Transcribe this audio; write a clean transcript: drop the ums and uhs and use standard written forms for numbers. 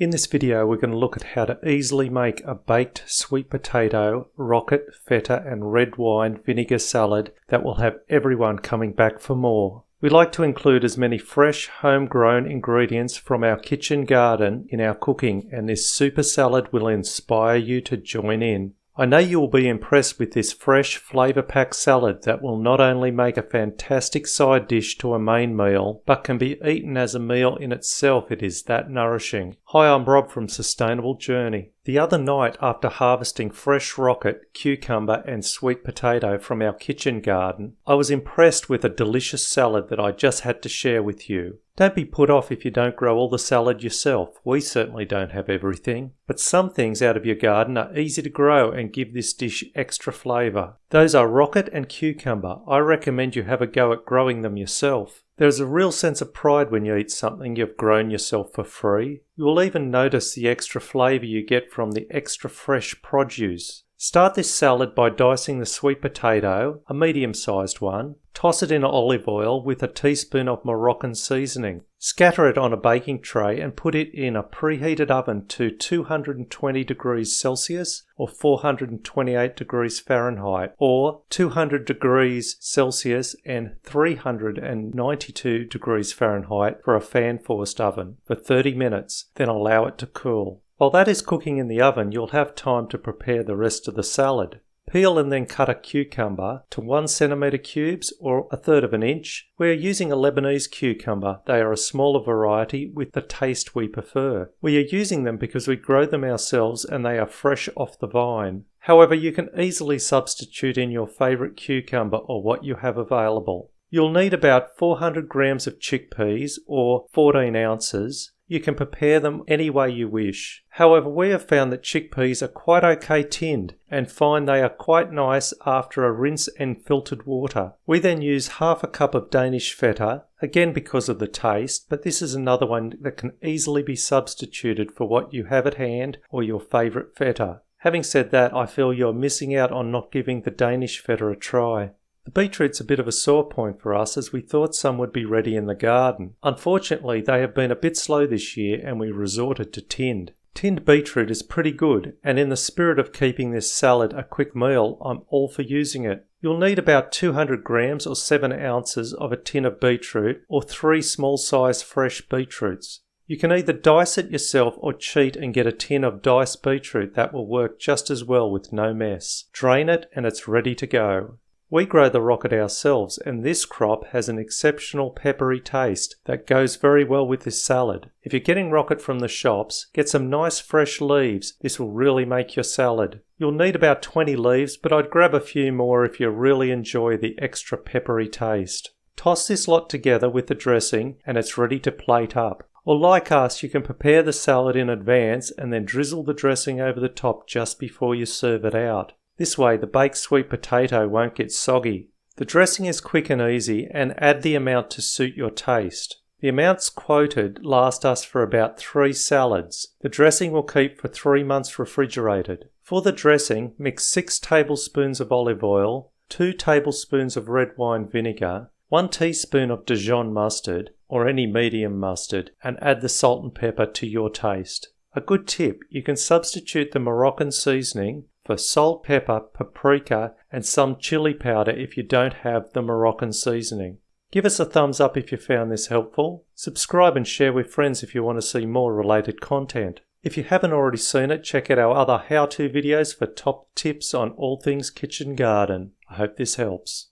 In this video we're going to look at how to easily make a baked sweet potato, rocket, feta and red wine vinegar salad that will have everyone coming back for more. We like to include as many fresh, homegrown ingredients from our kitchen garden in our cooking, and this super salad will inspire you to join in. I know you will be impressed with this fresh, flavour-packed salad that will not only make a fantastic side dish to a main meal, but can be eaten as a meal in itself. It is that nourishing. Hi, I'm Rob from Sustainable Journey. The other night, after harvesting fresh rocket, cucumber and sweet potato from our kitchen garden, I was impressed with a delicious salad that I just had to share with you. Don't be put off if you don't grow all the salad yourself. We certainly don't have everything. But some things out of your garden are easy to grow and give this dish extra flavour. Those are rocket and cucumber. I recommend you have a go at growing them yourself. There's a real sense of pride when you eat something you've grown yourself for free. You will even notice the extra flavour you get from the extra fresh produce. Start this salad by dicing the sweet potato, a medium-sized one. Toss it in olive oil with a teaspoon of Moroccan seasoning. Scatter it on a baking tray and put it in a preheated oven to 220 degrees Celsius or 428 degrees Fahrenheit, or 200 degrees Celsius and 392 degrees Fahrenheit for a fan-forced oven for 30 minutes, then allow it to cool. While that is cooking in the oven, you'll have time to prepare the rest of the salad. Peel and then cut a cucumber to 1 centimetre cubes or 1/3 of an inch. We are using a Lebanese cucumber. They are a smaller variety with the taste we prefer. We are using them because we grow them ourselves and they are fresh off the vine. However, you can easily substitute in your favourite cucumber or what you have available. You'll need about 400 grams of chickpeas or 14 ounces. You can prepare them any way you wish. However, we have found that chickpeas are quite okay tinned and find they are quite nice after a rinse and filtered water. We then use half a cup of Danish Feta, again because of the taste, but this is another one that can easily be substituted for what you have at hand or your favourite feta. Having said that, I feel you're missing out on not giving the Danish Feta a try. The beetroot's a bit of a sore point for us, as we thought some would be ready in the garden. Unfortunately, they have been a bit slow this year and we resorted to tinned. Tinned beetroot is pretty good, and in the spirit of keeping this salad a quick meal, I'm all for using it. You'll need about 200 grams or 7 ounces of a tin of beetroot or 3 small-sized fresh beetroots. You can either dice it yourself or cheat and get a tin of diced beetroot. That will work just as well with no mess. Drain it and it's ready to go. We grow the rocket ourselves, and this crop has an exceptional peppery taste that goes very well with this salad. If you're getting rocket from the shops, get some nice fresh leaves. This will really make your salad. You'll need about 20 leaves, but I'd grab a few more if you really enjoy the extra peppery taste. Toss this lot together with the dressing and it's ready to plate up. Or like us, you can prepare the salad in advance and then drizzle the dressing over the top just before you serve it out. This way the baked sweet potato won't get soggy. The dressing is quick and easy, and add the amount to suit your taste. The amounts quoted last us for about 3 salads. The dressing will keep for 3 months refrigerated. For the dressing, mix 6 tablespoons of olive oil, 2 tablespoons of red wine vinegar, 1 teaspoon of Dijon mustard or any medium mustard, and add the salt and pepper to your taste. A good tip, you can substitute the Moroccan seasoning for salt, pepper, paprika and some chili powder if you don't have the Moroccan seasoning. Give us a thumbs up if you found this helpful. Subscribe and share with friends if you want to see more related content. If you haven't already seen it, check out our other how-to videos for top tips on all things kitchen garden. I hope this helps.